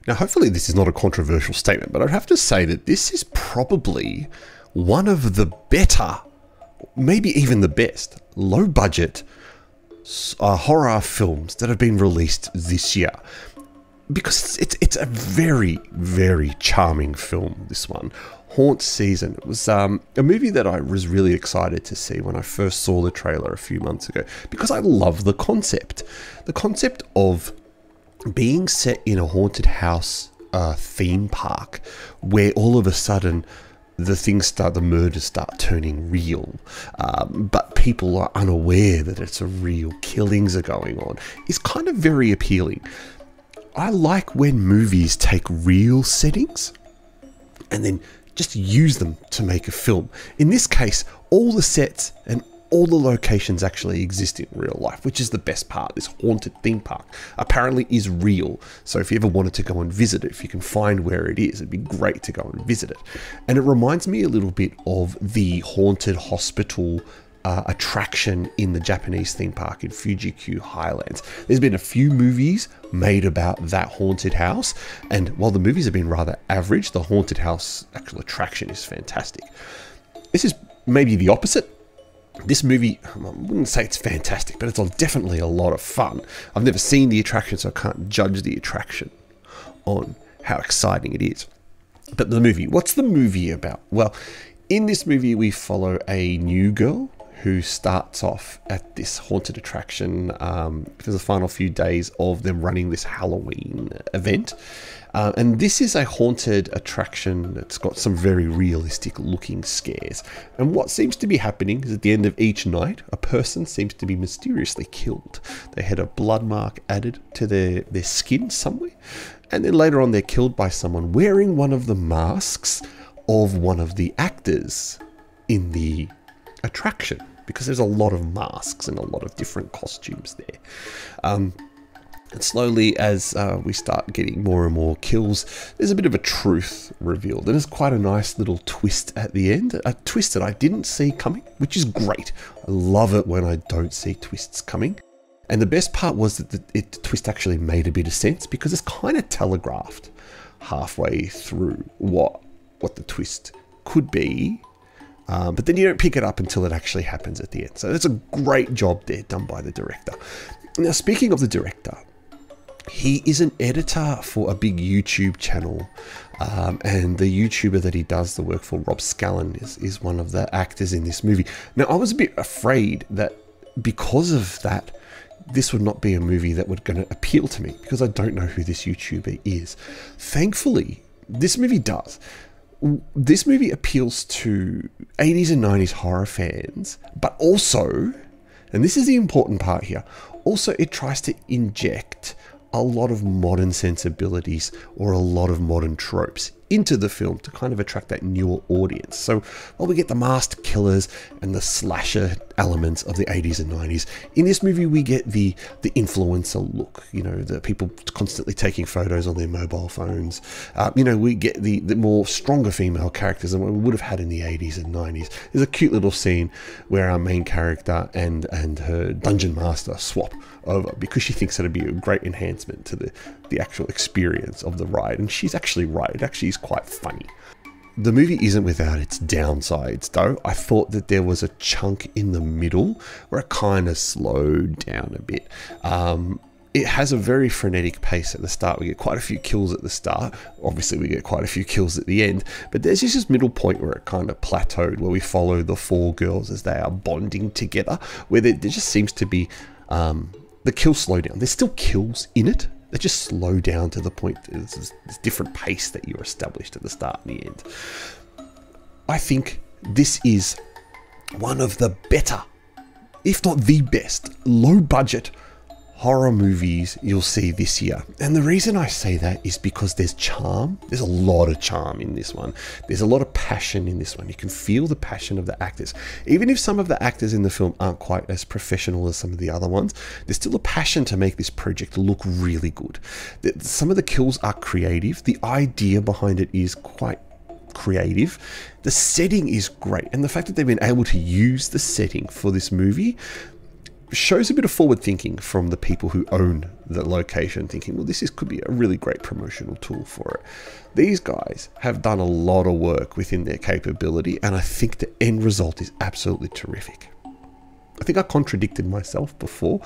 Now, hopefully this is not a controversial statement, but I'd have to say that this is probably one of the better, maybe even the best, low-budget horror films that have been released this year. Because it's a very, very charming film, this one. Haunt Season. It was a movie that I was really excited to see when I first saw the trailer a few months ago, because I love the concept. The concept of being set in a haunted house theme park where all of a sudden the murders start turning real, but people are unaware that it's a real, killings are going on, is kind of very appealing. I like when movies take real settings and then just use them to make a film. In this case, all the sets and all the locations actually exist in real life, which is the best part. This haunted theme park apparently is real. So if you ever wanted to go and visit it, if you can find where it is, it'd be great to go and visit it. And it reminds me a little bit of the haunted hospital attraction in the Japanese theme park in Fuji-Q Highlands. There's been a few movies made about that haunted house, and while the movies have been rather average, the haunted house actual attraction is fantastic. This is maybe the opposite. This movie, I wouldn't say it's fantastic, but it's definitely a lot of fun. I've never seen the attraction, so I can't judge the attraction on how exciting it is. But the movie, what's the movie about? Well, in this movie, we follow a new girl who starts off at this haunted attraction for the final few days of them running this Halloween event. And this is a haunted attraction that's got some very realistic looking scares. And what seems to be happening is at the end of each night, a person seems to be mysteriously killed. They had a blood mark added to their skin somewhere. And then later on, they're killed by someone wearing one of the masks of one of the actors in the attraction, because there's a lot of masks and a lot of different costumes there. And slowly, as we start getting more and more kills, there's a bit of a truth revealed. And there's quite a nice little twist at the end, a twist that I didn't see coming, which is great. I love it when I don't see twists coming. And the best part was that the twist actually made a bit of sense, because it's kind of telegraphed halfway through what the twist could be. But then you don't pick it up until it actually happens at the end. So that's a great job there done by the director. Now, speaking of the director, he is an editor for a big YouTube channel. And the YouTuber that he does the work for, Rob Scallon, is one of the actors in this movie. Now, I was a bit afraid that because of that, this would not be a movie that would going to appeal to me, because I don't know who this YouTuber is. Thankfully, this movie does. This movie appeals to 80s and 90s horror fans, but also, and this is the important part here, also it tries to inject a lot of modern sensibilities or a lot of modern tropes into the film to kind of attract that newer audience. So while we get the masked killers and the slasher elements of the 80s and 90s, in this movie we get the influencer look, you know, the people constantly taking photos on their mobile phones. You know, we get the more stronger female characters than what we would have had in the 80s and 90s. There's a cute little scene where our main character and her dungeon master swap over, because she thinks that'd be a great enhancement to the actual experience of the ride. And she's actually right. It actually is quite funny. The movie isn't without its downsides, though. I thought that there was a chunk in the middle where it kind of slowed down a bit. It has a very frenetic pace at the start. We get quite a few kills at the start. Obviously, we get quite a few kills at the end. But there's just this middle point where it kind of plateaued, where we follow the four girls as they are bonding together, where there just seems to be the kills slow down. There's still kills in it. They just slow down to the point that there's this different pace that you're established at the start and the end. I think this is one of the better, if not the best, low-budget horror movies you'll see this year. And the reason I say that is because there's charm. There's a lot of charm in this one. There's a lot of passion in this one. You can feel the passion of the actors. Even if some of the actors in the film aren't quite as professional as some of the other ones, there's still a passion to make this project look really good. Some of the kills are creative. The idea behind it is quite creative. The setting is great. And the fact that they've been able to use the setting for this movie shows a bit of forward thinking from the people who own the location, thinking, well, could be a really great promotional tool for it. These guys have done a lot of work within their capability, and I think the end result is absolutely terrific. I think I contradicted myself before.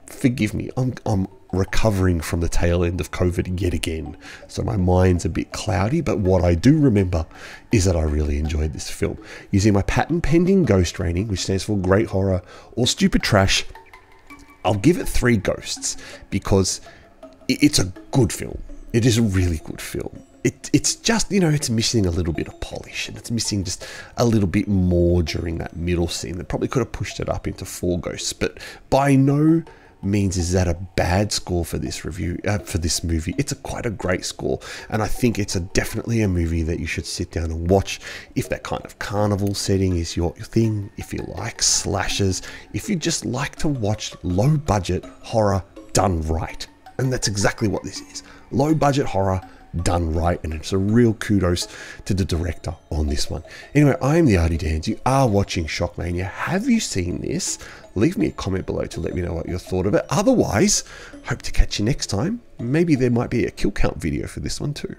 Forgive me, I'm recovering from the tail end of COVID yet again, so my mind's a bit cloudy, but what I do remember is that I really enjoyed this film. Using my patent pending ghost rating, which stands for great horror or stupid trash, I'll give it 3 ghosts because it's a good film. It is a really good film. It's just, it's missing a little bit of polish, and it's missing just a little bit more during that middle scene that probably could have pushed it up into 4 ghosts, but by no means is that a bad score for this review, for this movie. It's quite a great score, and I think it's definitely a movie that you should sit down and watch if that kind of carnival setting is your thing, if you like slashers, if you just like to watch low budget horror done right. And that's exactly what this is. Low budget horror done right, and it's a real kudos to the director on this one. Anyway, I am the Artie Dans. You are watching Shockmania. Have you seen this? Leave me a comment below to let me know what you thought of it. Otherwise, hope to catch you next time. Maybe there might be a kill count video for this one too.